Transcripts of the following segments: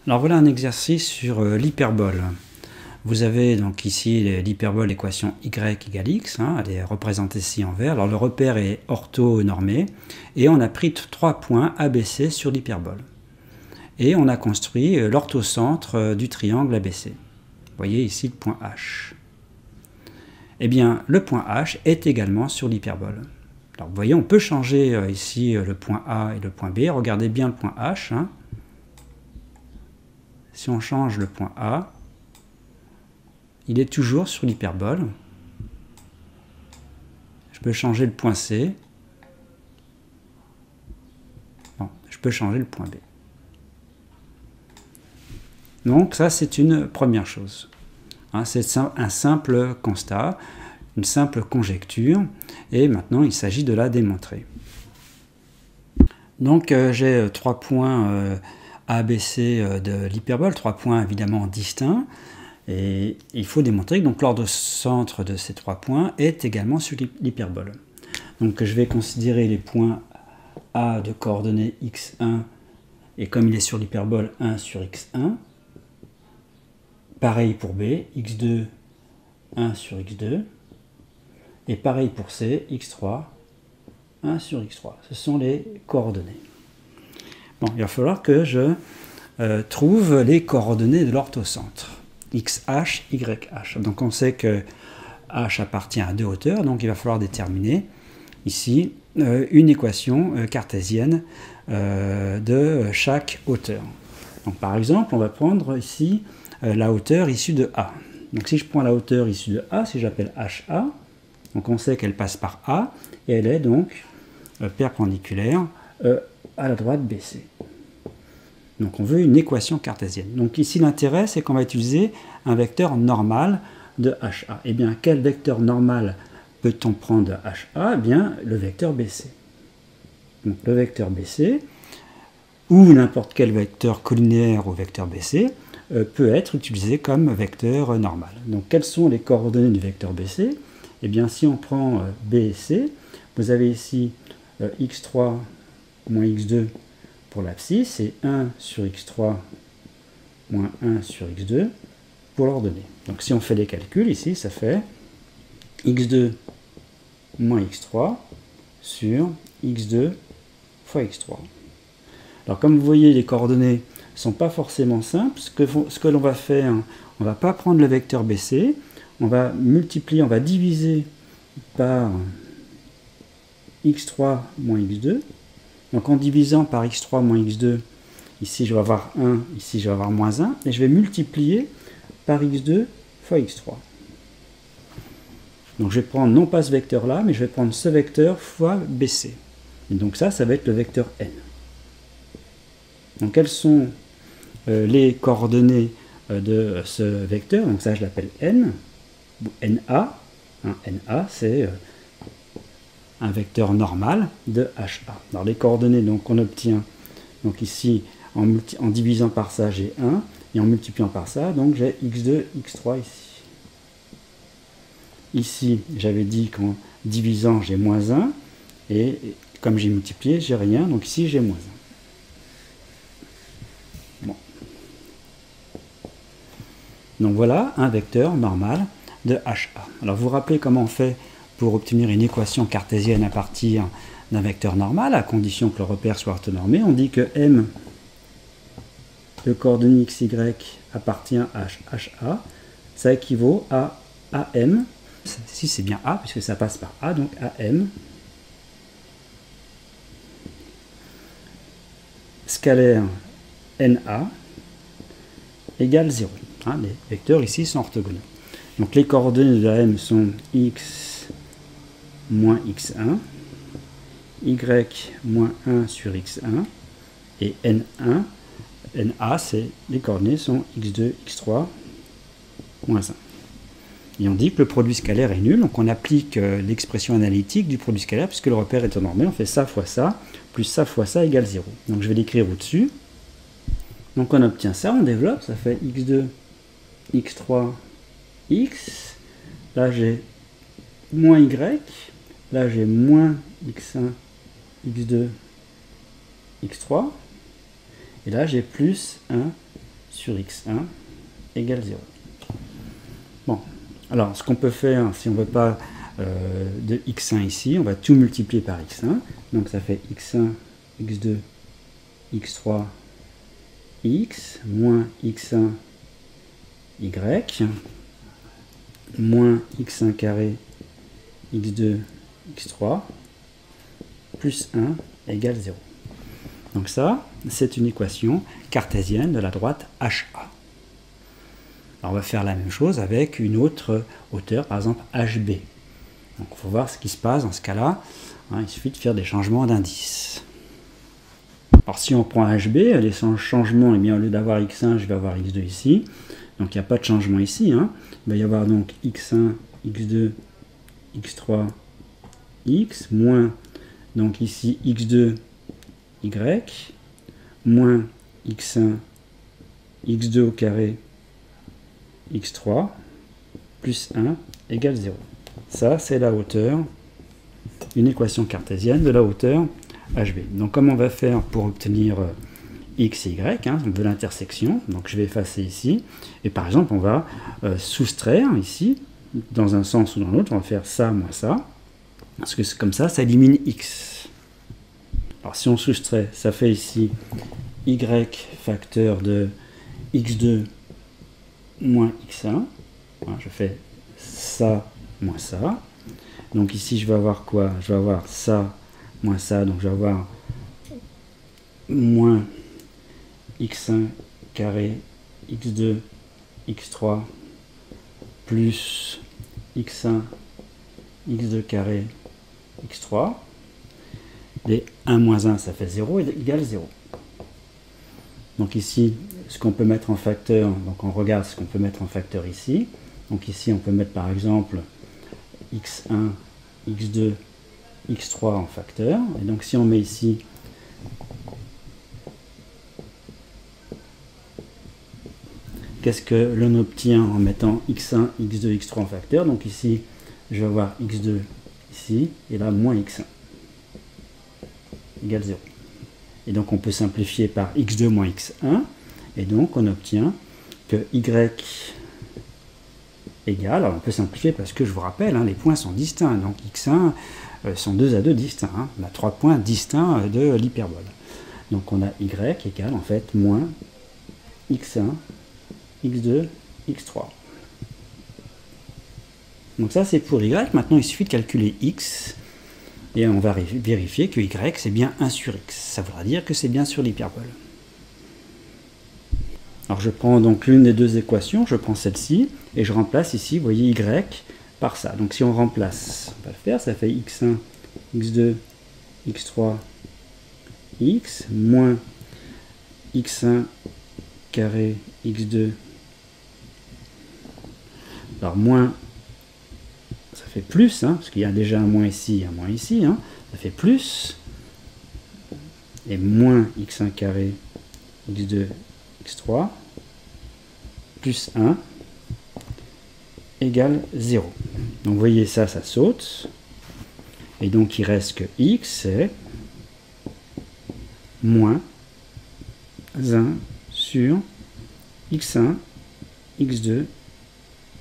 Alors voilà un exercice sur l'hyperbole. Vous avez donc ici l'hyperbole, l'équation y égale x, hein, elle est représentée ici en vert. Alors le repère est orthonormé et on a pris 3 points ABC sur l'hyperbole. Et on a construit l'orthocentre du triangle ABC. Vous voyez ici le point H. Eh bien, le point H est également sur l'hyperbole. Alors vous voyez, on peut changer ici le point A et le point B. Regardez bien le point H. Hein. Si on change le point A, il est toujours sur l'hyperbole. Je peux changer le point C. Bon, je peux changer le point B. Donc ça, c'est une première chose. Hein, c'est un simple constat, une simple conjecture, et maintenant il s'agit de la démontrer. Donc j'ai 3 points ABC de l'hyperbole, 3 points évidemment distincts, et il faut démontrer que donc l'ordre-centre de ces 3 points est également sur l'hyperbole. Donc je vais considérer les points A de coordonnées x1, et comme il est sur l'hyperbole, 1 sur x1. Pareil pour B, x2, 1 sur x2. Et pareil pour C, x3, 1 sur x3. Ce sont les coordonnées. Bon, il va falloir que je trouve les coordonnées de l'orthocentre. XH, YH. Donc on sait que H appartient à 2 hauteurs, donc il va falloir déterminer ici une équation cartésienne de chaque hauteur. Donc par exemple, on va prendre ici la hauteur issue de A. Donc si je prends la hauteur issue de A, si j'appelle HA, donc on sait qu'elle passe par A, et elle est donc perpendiculaire à la droite BC. Donc on veut une équation cartésienne. Donc ici l'intérêt, c'est qu'on va utiliser un vecteur normal de HA. Et bien quel vecteur normal peut-on prendre de HA? Eh bien le vecteur BC. Donc le vecteur BC, ou n'importe quel vecteur collinéaire au vecteur BC, peut être utilisé comme vecteur normal. Donc quelles sont les coordonnées du vecteur BC? Eh bien si on prend B et C, vous avez ici x3 moins x2 pour l'abscisse et 1 sur x3 moins 1 sur x2 pour l'ordonnée. Donc si on fait les calculs ici, ça fait x2 moins x3 sur x2 fois x3. Alors comme vous voyez, les coordonnées ne sont pas forcément simples. Ce que l'on va faire, on ne va pas prendre le vecteur BC, on va multiplier, on va diviser par x3 moins x2. Donc en divisant par x3 moins x2, ici je vais avoir 1, ici je vais avoir moins 1, et je vais multiplier par x2 fois x3. Donc je vais prendre non pas ce vecteur-là, mais je vais prendre ce vecteur fois BC. Et donc ça va être le vecteur n. Donc quelles sont les coordonnées de ce vecteur? Donc ça je l'appelle n, ou NA. Hein, NA c'est un vecteur normal de HA. Alors les coordonnées donc on obtient donc ici en divisant par ça j'ai 1 et en multipliant par ça donc j'ai x2, x3 ici. Ici j'avais dit qu'en divisant j'ai moins 1 et comme j'ai multiplié j'ai rien, donc ici j'ai moins 1. Bon. Donc voilà un vecteur normal de HA. Alors vous vous rappelez comment on fait pour obtenir une équation cartésienne à partir d'un vecteur normal, à condition que le repère soit orthonormé? On dit que M de coordonnées x, y appartient à HA, ça équivaut à AM, si c'est bien A, puisque ça passe par A, donc AM, scalaire NA, égale 0. Hein, les vecteurs ici sont orthogonaux. Donc les coordonnées de M sont x moins x1, y moins 1 sur x1, et n1, na, les coordonnées sont x2, x3, moins 1. Et on dit que le produit scalaire est nul, donc on applique l'expression analytique du produit scalaire, puisque le repère est orthonormé, on fait ça fois ça, plus ça fois ça égale 0. Donc je vais l'écrire au-dessus. Donc on obtient ça, on développe, ça fait x2, x3, x. Là j'ai moins y. Là, j'ai moins x1, x2, x3. Et là, j'ai plus 1, sur x1 égale 0. Bon, alors ce qu'on peut faire, si on ne veut pas de x1 ici, on va tout multiplier par x1. Donc ça fait x1, x2, x3, x, moins x1, y, moins x1 carré, x2, x3, plus 1 égale 0. Donc ça, c'est une équation cartésienne de la droite HA. Alors on va faire la même chose avec une autre hauteur, par exemple HB. Donc il faut voir ce qui se passe dans ce cas-là. Hein, il suffit de faire des changements d'indice. Alors si on prend HB, les changements, eh bien, au lieu d'avoir x1, je vais avoir x2 ici. Donc il n'y a pas de changement ici. Hein. Il va y avoir donc x1, x2, x3, x, moins donc ici x2, y, moins x1, x2 au carré, x3, plus 1 égale 0. Ça, c'est la hauteur, une équation cartésienne de la hauteur HB. Donc, comment on va faire pour obtenir x et y, hein, on veut l'intersection, donc je vais effacer ici, et par exemple, on va soustraire ici, dans un sens ou dans l'autre, on va faire ça moins ça, parce que comme ça élimine x. Alors, si on soustrait, ça fait ici y facteur de x2 moins x1, voilà, je fais ça moins ça. Donc ici, je vais avoir quoi? Je vais avoir ça moins ça, donc je vais avoir moins x1 carré, x2, x3, plus x1, x2 carré, x3. Les 1 moins 1, ça fait 0, égale 0. Donc ici, ce qu'on peut mettre en facteur, donc on regarde ce qu'on peut mettre en facteur ici. Donc ici, on peut mettre par exemple x1, x2, x3 en facteur. Et donc si on met ici qu'est-ce que l'on obtient en mettant x1, x2, x3 en facteur? Donc ici, je vais avoir x2 ici, et là, moins x1 égale 0. Et donc on peut simplifier par x2 moins x1, et donc on obtient que y égale, alors on peut simplifier parce que je vous rappelle, hein, les points sont distincts, donc x1 sont 2 à 2 distincts, hein, on a 3 points distincts de l'hyperbole. Donc on a y égale en fait moins x1, x2, x3. Donc ça c'est pour y, maintenant il suffit de calculer x, et on va vérifier que y c'est bien 1 sur x, ça voudra dire que c'est bien sur l'hyperbole. Alors je prends donc l'une des deux équations, je prends celle-ci, et je remplace ici, vous voyez, y par ça. Donc si on remplace, on va le faire, ça fait x1, x2, x3, x, moins x1 carré, x2, alors moins, ça fait plus, hein, parce qu'il y a déjà un moins ici, hein, ça fait plus, et moins x1 carré, x2, x3, plus 1, égale 0. Donc vous voyez ça, ça saute, et donc il reste que x, c'est moins 1 sur x1, x2,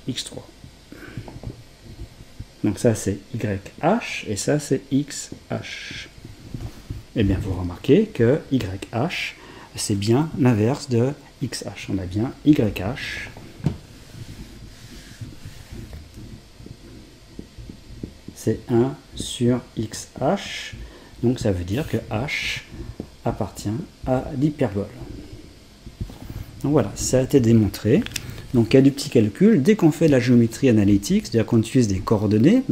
x3. Donc ça c'est YH et ça c'est XH. Et bien vous remarquez que YH c'est bien l'inverse de XH. On a bien YH. C'est 1 sur XH. Donc ça veut dire que H appartient à l'hyperbole. Donc voilà, ça a été démontré. Donc il y a du petit calcul. Dès qu'on fait de la géométrie analytique, c'est-à-dire qu'on utilise des coordonnées,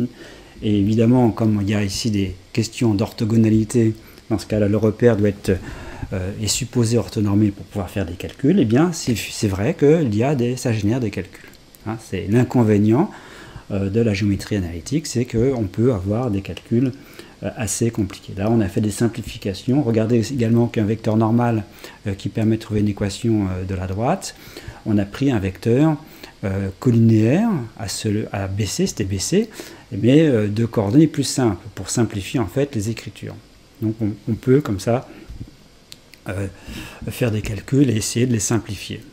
et évidemment, comme il y a ici des questions d'orthogonalité, dans ce cas-là, le repère doit être est supposé orthonormé pour pouvoir faire des calculs, eh bien c'est vrai que ça génère des calculs. Hein, c'est l'inconvénient de la géométrie analytique, c'est qu'on peut avoir des calculs assez compliqués. Là, on a fait des simplifications. Regardez également qu'un vecteur normal qui permet de trouver une équation de la droite, on a pris un vecteur collinéaire à BC, c'était BC, mais de coordonnées plus simples, pour simplifier en fait les écritures. Donc on peut comme ça faire des calculs et essayer de les simplifier.